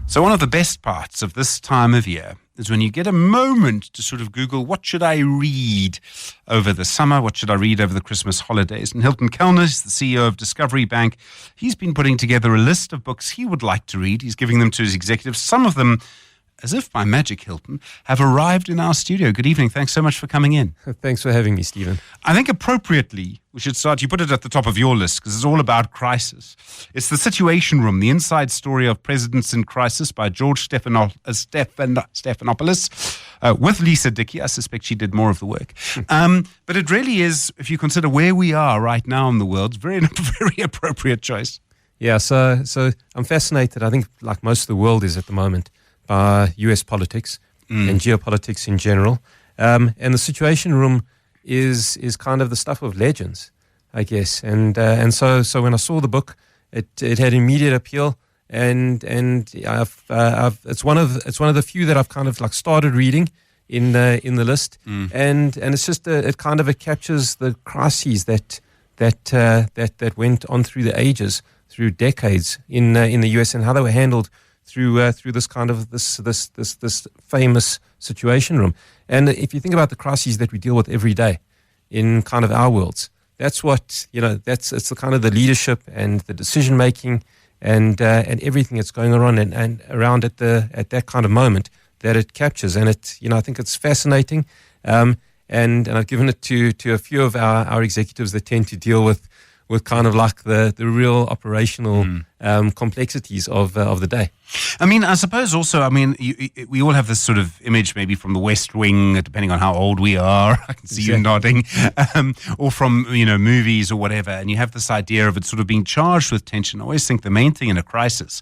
So one of the best parts of this time of year is when you get a moment to sort of Google, what should I read over the summer? What should I read over the Christmas holidays? And Hylton Kallner is the CEO of Discovery Bank. He's been putting together a list of books he would like to read. He's giving them to his executives. Some of them, as if by magic, Hylton, have arrived in our studio. Good evening. Thanks so much for coming in. Thanks for having me, Stephen. I think appropriately, we should start. You put it at the top of your list because it's all about crisis. It's The Situation Room, the inside story of presidents in crisis by George Stephanopoulos with Lisa Dickey. I suspect she did more of the work. But it really is, if you consider where we are right now in the world, very appropriate choice. Yeah, so I'm fascinated, I think, like most of the world is at the moment, by US politics and geopolitics in general. And The Situation Room is kind of the stuff of legends, I guess. And so when I saw the book, it had immediate appeal, and it's one of the few that I've kind of like started reading in the list, and it's just it captures the crises that went on through the ages, through decades in the US, and how they were handled through this kind of this famous situation room. And if you think about the crises that we deal with every day in kind of our worlds, that's what, it's the kind of the leadership and the decision making and everything that's going on and around at that kind of moment that it captures. And I think it's fascinating. And I've given it to a few of our executives that tend to deal with kind of like the real operational complexities of the day. I mean, I suppose also, we all have this sort of image maybe from the West Wing, depending on how old we are. I can see you nodding. Or from, movies or whatever. And you have this idea of it sort of being charged with tension. I always think the main thing in a crisis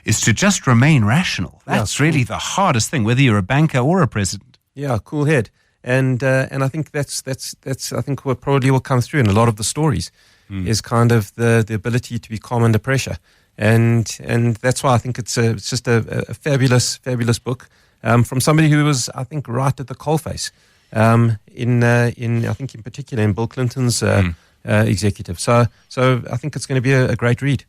is to just remain rational. That's really the hardest thing, whether you're a banker or a president. Yeah, cool head. And I think that's I think what probably will come through in a lot of the stories. Is kind of the ability to be calm under pressure, and that's why I think it's just a fabulous book from somebody who was, I think, right at the coalface in I think in particular in Bill Clinton's executive. So I think it's going to be a great read.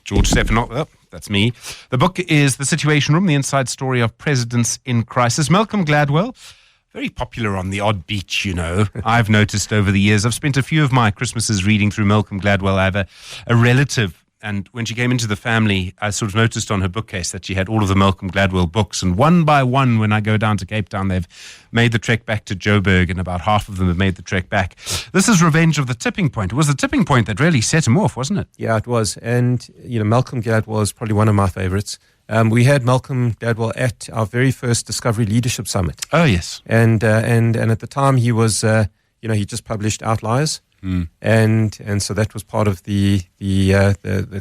George Stephanopoulos, that's me. The book is The Situation Room, the inside story of presidents in crisis. Malcolm Gladwell. Very popular on the odd beach, I've noticed over the years. I've spent a few of my Christmases reading through Malcolm Gladwell. I have a relative, and when she came into the family, I sort of noticed on her bookcase that she had all of the Malcolm Gladwell books. And one by one, when I go down to Cape Town, they've made the trek back to Joburg, and about half of them have made the trek back. This is Revenge of the Tipping Point. It was the tipping point that really set him off, wasn't it? Yeah, it was. And, Malcolm Gladwell is probably one of my favorites. We had Malcolm Gladwell at our very first Discovery Leadership Summit. Oh, yes. And at the time he was, he just published Outliers. And so that was part of the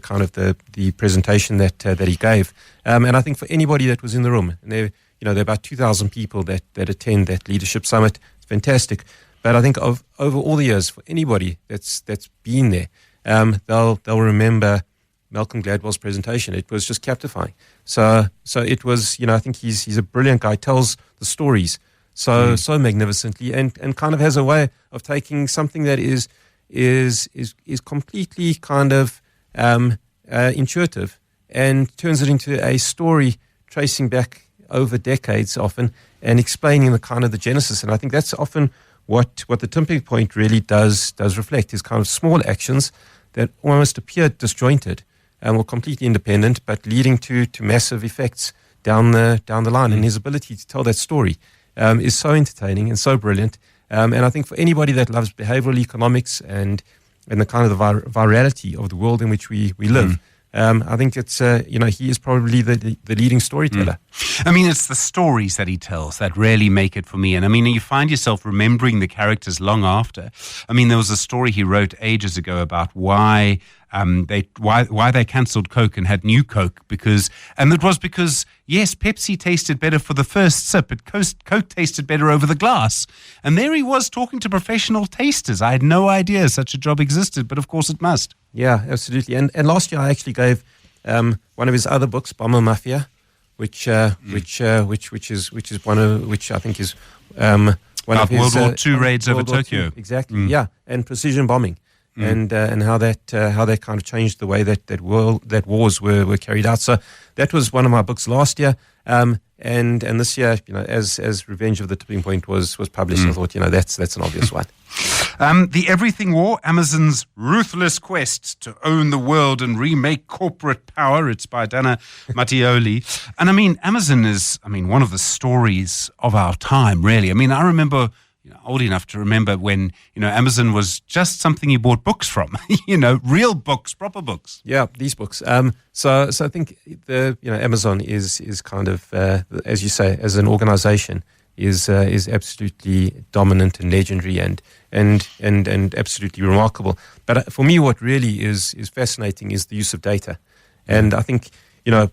kind of the presentation that he gave. And I think for anybody that was in the room, and there are about 2,000 people that attend that leadership summit. It's fantastic. But I think over all the years, for anybody that's been there, they'll remember Malcolm Gladwell's presentation. It was just captifying. So it was, I think he's a brilliant guy. Tells the stories so magnificently, and kind of has a way of taking something that is completely kind of intuitive and turns it into a story tracing back over decades often and explaining the kind of the genesis. And I think that's often what the tipping point really does reflect, is kind of small actions that almost appear disjointed and were completely independent, but leading to massive effects down the line. And his ability to tell that story is so entertaining and so brilliant. And I think for anybody that loves behavioral economics and the kind of the virality of the world in which we live, I think it's he is probably the leading storyteller. It's the stories that he tells that really make it for me. And you find yourself remembering the characters long after. There was a story he wrote ages ago about why they cancelled Coke and had new Coke, and it was because yes, Pepsi tasted better for the first sip, but Coke tasted better over the glass. And there he was talking to professional tasters. I had no idea such a job existed, but of course it must. Yeah, absolutely. And last year I actually gave one of his other books, Bomber Mafia, which I think is one of one of his World War II raids over Tokyo. Exactly. Yeah, and precision bombing. and how that kind of changed the way that wars were carried out. So that was one of my books last year. And this year, as Revenge of the Tipping Point was published, I thought, that's an obvious one. The Everything War, Amazon's ruthless quest to own the world and remake corporate power. It's by Dana Mattioli. And Amazon is, one of the stories of our time, really. I remember, old enough to remember when, Amazon was just something you bought books from, real books, proper books. Yeah, these books. So I think Amazon is kind of, as you say, as an organization, is absolutely dominant and legendary and absolutely remarkable. But for me, what really is fascinating is the use of data. And I think,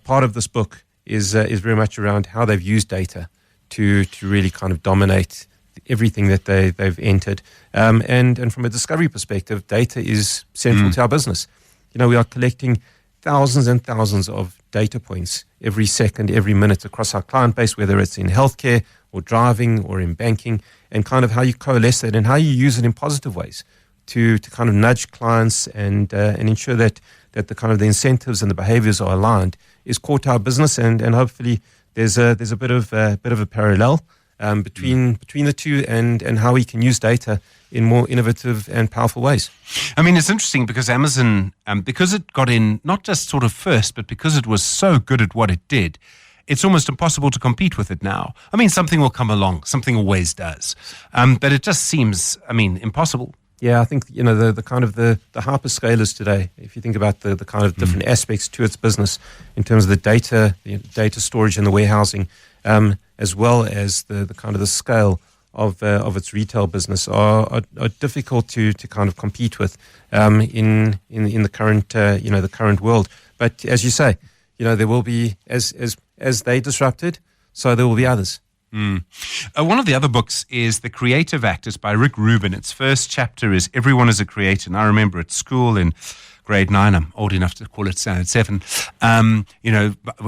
part of this book is very much around how they've used data to really kind of dominate everything that they've entered. And from a discovery perspective, data is central to our business. We are collecting thousands and thousands of data points every second, every minute across our client base, whether it's in healthcare or driving or in banking, and kind of how you coalesce that and how you use it in positive ways to kind of nudge clients and ensure that the kind of the incentives and the behaviors are aligned is core to our business, and hopefully there's a bit of a parallel between the two and how we can use data in more innovative and powerful ways. It's interesting because Amazon, because it got in not just sort of first, but because it was so good at what it did, it's almost impossible to compete with it now. Something will come along, something always does, but it just seems, impossible. Yeah, I think the kind of the hyperscalers today. If you think about the kind of different aspects to its business in terms of the data storage and the warehousing, as well as the kind of the scale of its retail business are difficult to kind of compete with in the current the current world. But as you say, there will be as they disrupted, so there will be others. One of the other books is The Creative Act. It's by Rick Rubin. Its first chapter is Everyone is a Creator. And I remember at school in grade 9, I'm old enough to call it standard 7, we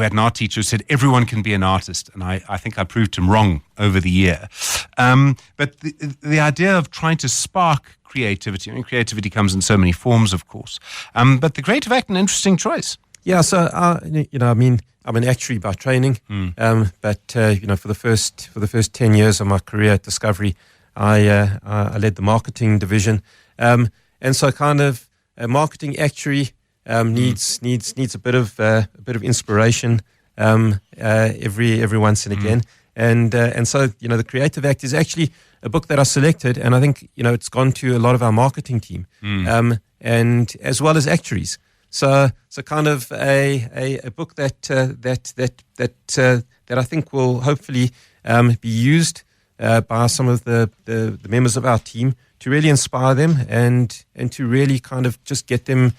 had an art teacher who said everyone can be an artist. And I think I proved him wrong over the year. But the idea of trying to spark creativity, creativity comes in so many forms, of course. But The Creative Act, an interesting choice. Yeah, so I'm an actuary by training, but for the first 10 years of my career at Discovery, I led the marketing division, and so kind of a marketing actuary needs a bit of inspiration every once and again, and so the Creative Act is actually a book that I selected, and I think it's gone to a lot of our marketing team, and as well as actuaries. So kind of a book that I think will hopefully be used by some of the members of our team to really inspire them and to really kind of just get them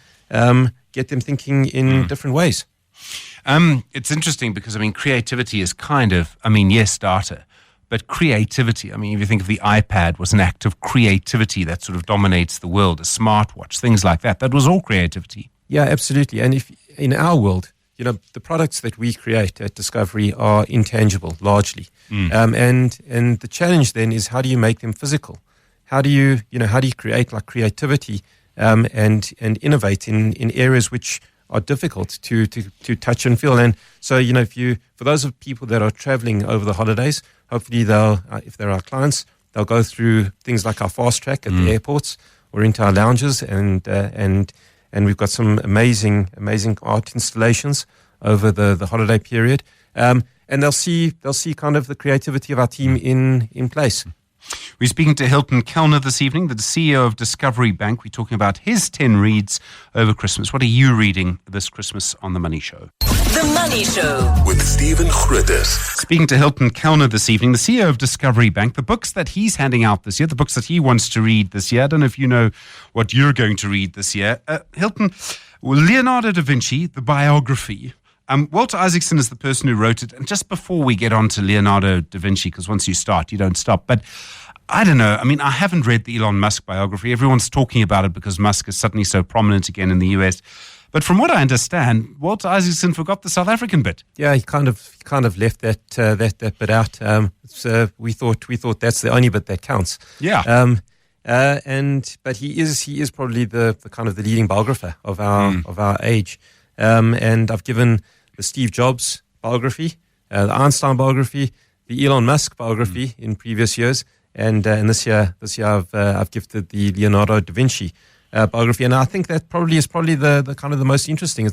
thinking in different ways. It's interesting because creativity is kind of yes, data. But creativity, if you think of the iPad was an act of creativity that sort of dominates the world, a smartwatch, things like that. That was all creativity. Yeah, absolutely. And if in our world, the products that we create at Discovery are intangible, largely. And the challenge then is how do you make them physical? How do you create like creativity and innovate in areas which are difficult to touch and feel? And so, for those of people that are traveling over the holidays, hopefully they'll, if they're our clients, they'll go through things like our fast track at the airports or into our lounges and we've got some amazing art installations over the holiday period. And they'll see kind of the creativity of our team in place. We're speaking to Hylton Kallner this evening, the CEO of Discovery Bank. We're talking about his 10 reads over Christmas. What are you reading this Christmas on The Money Show? The Money Show with Stephen Grootes. Speaking to Hylton Kallner this evening, the CEO of Discovery Bank, the books that he's handing out this year, the books that he wants to read this year. I don't know if you know what you're going to read this year. Hylton, Leonardo da Vinci, the biography. Walter Isaacson is the person who wrote it. And just before we get on to Leonardo da Vinci, because once you start, you don't stop. But I don't know. I haven't read the Elon Musk biography. Everyone's talking about it because Musk is suddenly so prominent again in the US. But from what I understand, Walter Isaacson forgot the South African bit. Yeah, he kind of left that bit out. We thought that's the only bit that counts. Yeah. But he is probably the kind of the leading biographer of our age. And I've given the Steve Jobs biography, the Einstein biography, the Elon Musk biography in previous years, and this year I've gifted the Leonardo da Vinci biography, and I think that probably the kind of the most interesting.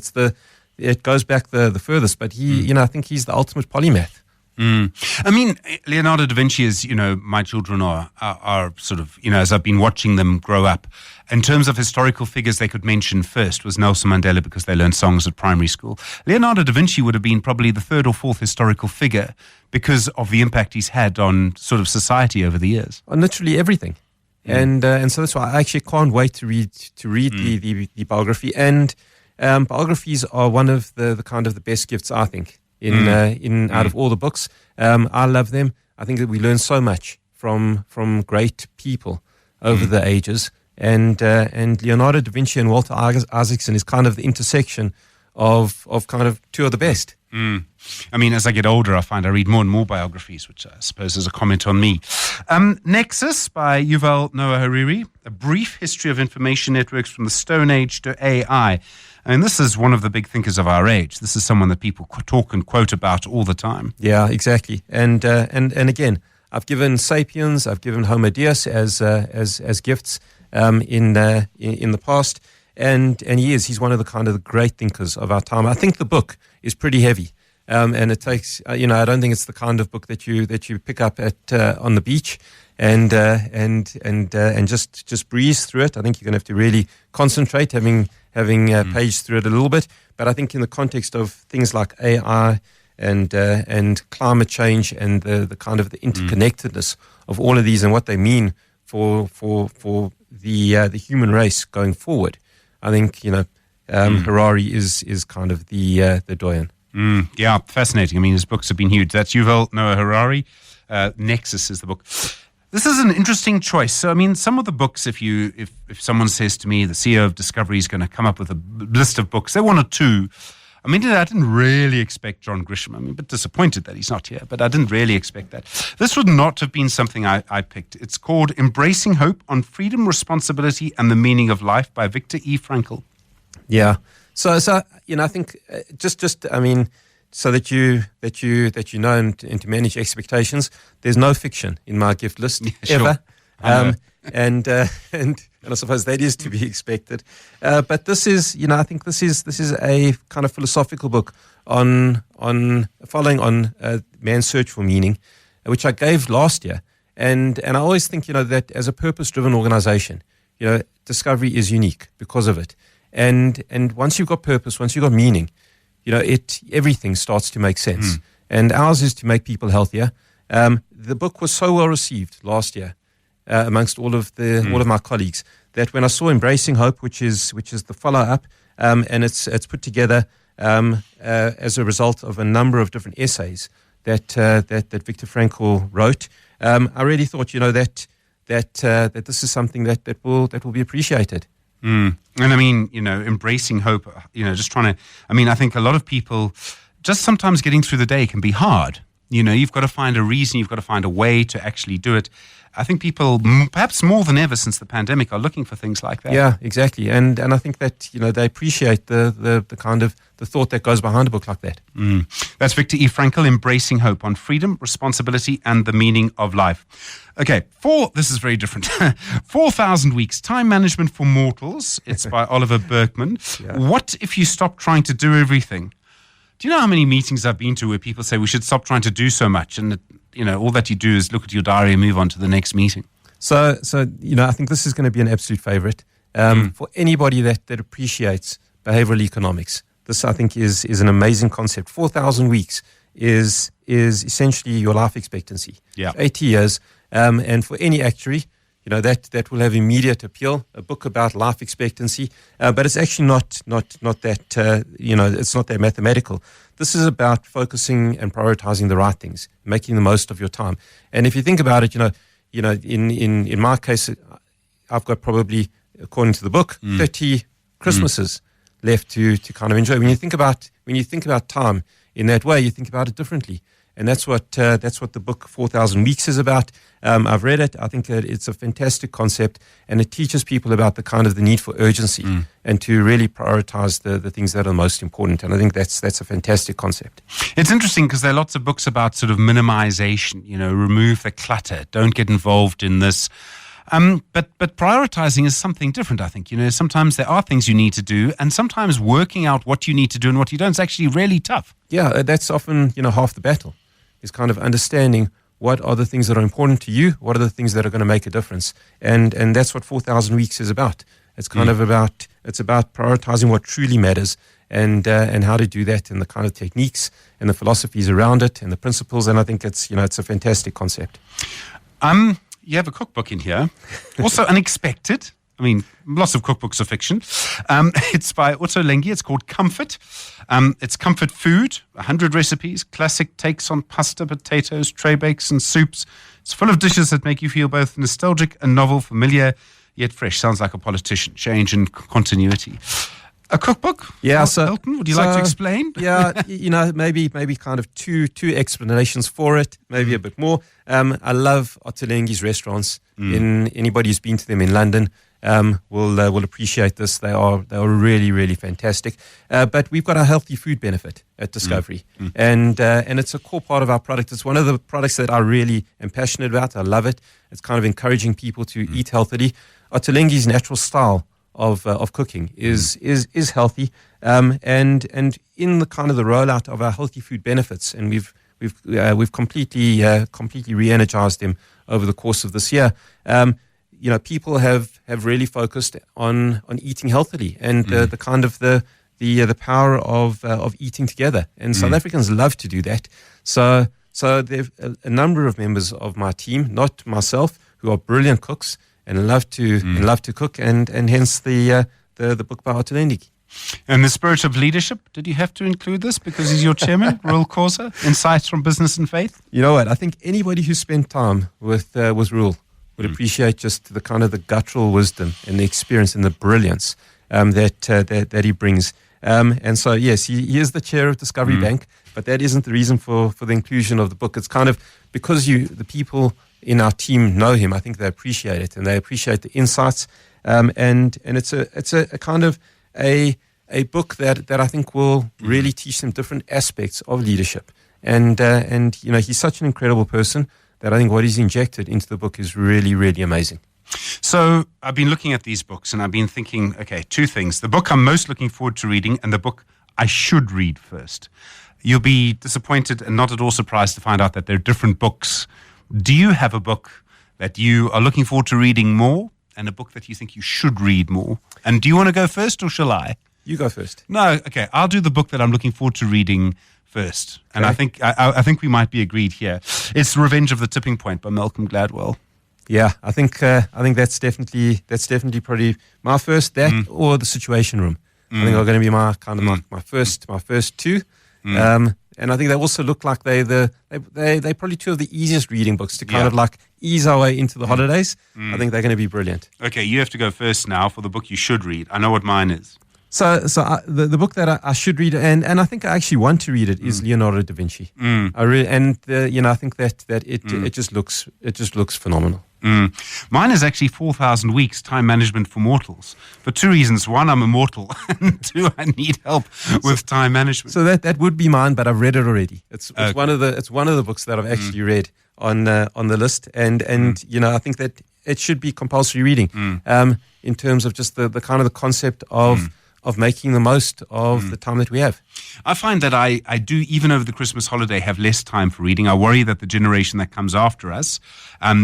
It goes back the furthest, but I think he's the ultimate polymath. I mean, Leonardo da Vinci is, my children are sort of, as I've been watching them grow up. In terms of historical figures they could mention first was Nelson Mandela, because they learned songs at primary school. Leonardo da Vinci would have been probably the third or fourth historical figure because of the impact he's had on sort of society over the years. On literally everything. And so that's why I actually can't wait to read the biography. And biographies are one of the kind of the best gifts, I think, out of all the books. I love them. I think that we learn so much from great people over the ages. And Leonardo da Vinci and Walter Isaacson is kind of the intersection of kind of two of the best. I mean, as I get older, I find I read more and more biographies, which I suppose is a comment on me. Nexus by Yuval Noah Harari, a brief history of information networks from the Stone Age to AI. And this is one of the big thinkers of our age. This is someone that people talk and quote about all the time. Yeah, exactly. And again, I've given Sapiens, I've given Homo Deus as gifts in the past. And he's one of the kind of the great thinkers of our time. I think the book is pretty heavy, and it takes I don't think it's the kind of book that you pick up at on the beach and just breeze through it. I think you're going to have to really concentrate, having paged through it a little bit. But I think in the context of things like AI and climate change and the kind of the interconnectedness of all of these and what they mean for the human race going forward, I think Harari is kind of the doyen. Yeah, fascinating. I mean, his books have been huge. That's Yuval Noah Harari. Nexus is the book. This is an interesting choice. So, I mean, some of the books, if someone says to me, the CEO of Discovery is going to come up with a list of books, they're one or two. I mean, I didn't really expect John Grisham. I'm a bit disappointed that he's not here, but I didn't really expect that. This would not have been something I picked. It's called Embracing Hope on Freedom, Responsibility, and the Meaning of Life by Viktor E. Frankl. Yeah. So I think so that you know and to manage expectations, there's no fiction in my gift list ever. And I suppose that is to be expected. But this is, I think this is a kind of philosophical book on following on man's search for meaning, which I gave last year. And I always think, that as a purpose-driven organization, Discovery is unique because of it. And once you've got purpose, once you've got meaning, everything starts to make sense. And ours is to make people healthier. The book was so well received last year amongst all of my colleagues that when I saw Embracing Hope, which is the follow-up, and it's put together as a result of a number of different essays that Viktor Frankl wrote, I really thought that this is something that will be appreciated. And I mean, embracing hope, just trying to, I think a lot of people, just sometimes getting through the day can be hard. You've got to find a reason, you've got to find a way to actually do it. I think people, perhaps more than ever since the pandemic, are looking for things like that. Yeah, exactly. And I think that, they appreciate the kind of the thought that goes behind a book like that. That's Viktor E. Frankl, Embracing Hope on Freedom, Responsibility, and the Meaning of Life. Okay, this is very different. 4,000 Weeks, Time Management for Mortals. It's by Oliver Berkman. Yeah. What if you stop trying to do everything? Do you know how many meetings I've been to where people say we should stop trying to do so much, and all that you do is look at your diary and move on to the next meeting? So I think this is going to be an absolute favorite for anybody that appreciates behavioral economics. This, I think, is an amazing concept. 4,000 weeks is essentially your life expectancy. Yeah, 80 years, and for any actuary, that will have immediate appeal. A book about life expectancy, but it's actually not that it's not that mathematical. This is about focusing and prioritizing the right things, making the most of your time. And if you think about it, in my case, I've got probably, according to the book, 30 Christmases left to kind of enjoy. When you think about time in that way, you think about it differently. And that's what the book 4,000 Weeks is about. I've read it. I think it's a fantastic concept, and it teaches people about the need for urgency and to really prioritize the things that are most important. And I think that's a fantastic concept. It's interesting because there are lots of books about sort of minimization, remove the clutter, don't get involved in this. But prioritizing is something different, I think. Sometimes there are things you need to do, and sometimes working out what you need to do and what you don't is actually really tough. Yeah, that's often, half the battle, is kind of understanding what are the things that are important to you, what are the things that are going to make a difference. And that's what 4,000 Weeks is about. It's kind of about prioritizing what truly matters and how to do that, and the kind of techniques and the philosophies around it and the principles. And I think it's a fantastic concept. You have a cookbook in here, also unexpected. I mean, lots of cookbooks are fiction. It's by Otto Lengi. It's called Comfort. It's comfort food, 100 recipes, classic takes on pasta, potatoes, tray bakes, and soups. It's full of dishes that make you feel both nostalgic and novel, familiar, yet fresh. Sounds like a politician. Change and continuity. A cookbook? Yeah. Hylton, would you like to explain? Yeah, maybe kind of two explanations for it, maybe a bit more. I love Otto Lengi's restaurants. Anybody who's been to them in London will appreciate this. They are really, really fantastic. But we've got a healthy food benefit at Discovery, and it's a core part of our product. It's one of the products that I really am passionate about. I love it. It's kind of encouraging people to eat healthily. Otto Lengi's natural style of cooking is healthy, and in the kind of the rollout of our healthy food benefits, and we've completely re-energized them over the course of this year. People have really focused on eating healthily and the kind of the power of eating together, and South Africans love to do that. So there's a number of members of my team, not myself, who are brilliant cooks and love to cook, and hence the book by Hylton Kallner. And the spirit of leadership, did you have to include this because he's your chairman, Roel Khoza? Insights from Business and Faith? You know what? I think anybody who spent time with Roel would appreciate just the kind of the guttural wisdom and the experience and the brilliance that he brings. And so, yes, he is the chair of Discovery Bank, but that isn't the reason for the inclusion of the book. It's kind of because the people in our team know him. I think they appreciate it, and they appreciate the insights. And it's a kind of a book that I think will really teach them different aspects of leadership. And he's such an incredible person that I think what he's injected into the book is really, really amazing. So I've been looking at these books and I've been thinking, okay, two things. The book I'm most looking forward to reading and the book I should read first. You'll be disappointed and not at all surprised to find out that there are different books. Do you have a book that you are looking forward to reading more and a book that you think you should read more? And do you want to go first or shall I? You go first. No, okay. I'll do the book that I'm looking forward to reading first. And Okay. I think we might be agreed here. It's Revenge of the Tipping Point by Malcolm Gladwell. Yeah, I think that's definitely probably my first. That or The Situation Room. I think are going to be my kind of my first two. And I think they also look like they're probably two of the easiest reading books to kind of like ease our way into the holidays. I think they're going to be brilliant. Okay, you have to go first now for the book you should read. I know what mine is. So the book that I should read, and I think I actually want to read it, is Leonardo da Vinci. I really, and I think that it just looks phenomenal. Mine is actually 4,000 Weeks, Time Management for Mortals. For two reasons. One, I'm immortal. And two, I need help with time management. So that would be mine, but I've read it already. It's one of the books that I've actually read on the list, and I think that it should be compulsory reading in terms of just the kind of the concept of making the most of the time that we have. I find that I do, even over the Christmas holiday, have less time for reading. I worry that the generation that comes after us,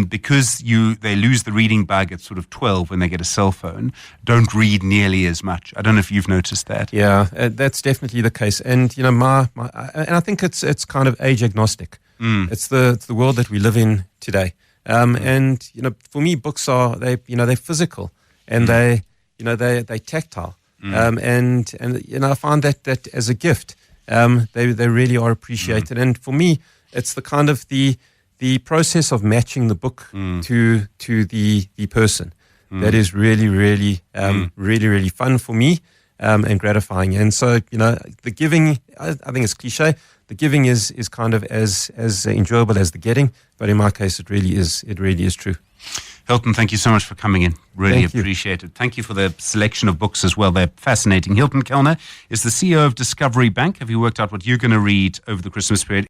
because they lose the reading bug at sort of 12 when they get a cell phone, don't read nearly as much. I don't know if you've noticed that. Yeah, that's definitely the case. And and I think it's kind of age agnostic. It's the world that we live in today. And for me, books they're physical and they're tactile. And I find that as a gift, they really are appreciated. And for me, it's the kind of the process of matching the book to the person that is really, really, really, really fun for me. and gratifying. And so, the giving, I think it's cliche. The giving is kind of as enjoyable as the getting, but in my case, it really is true. Hylton, thank you so much for coming in. Really Thank you. appreciate it. Thank you for the selection of books as well. They're fascinating. Hylton Kallner is the CEO of Discovery Bank. Have you worked out what you're going to read over the Christmas period?